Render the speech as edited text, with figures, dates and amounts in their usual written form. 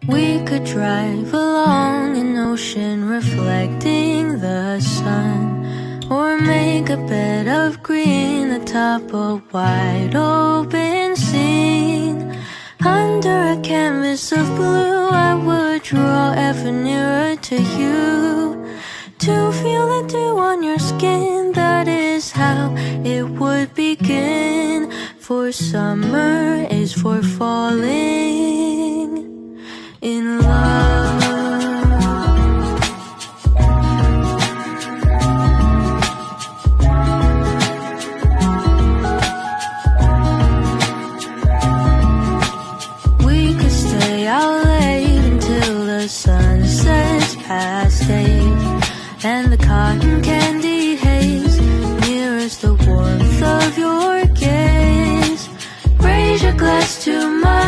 We could drive along an ocean reflecting the sun, or make a bed of green atop a wide open scene. Under a canvas of blue, I would draw ever nearer to you, to feel the dew on your skin. That is how it would begin. For summer is for falling in love. We could stay out late until the sun sets past 8, and the cotton candy haze mirrors the warmth of your gaze. Raise your glass to my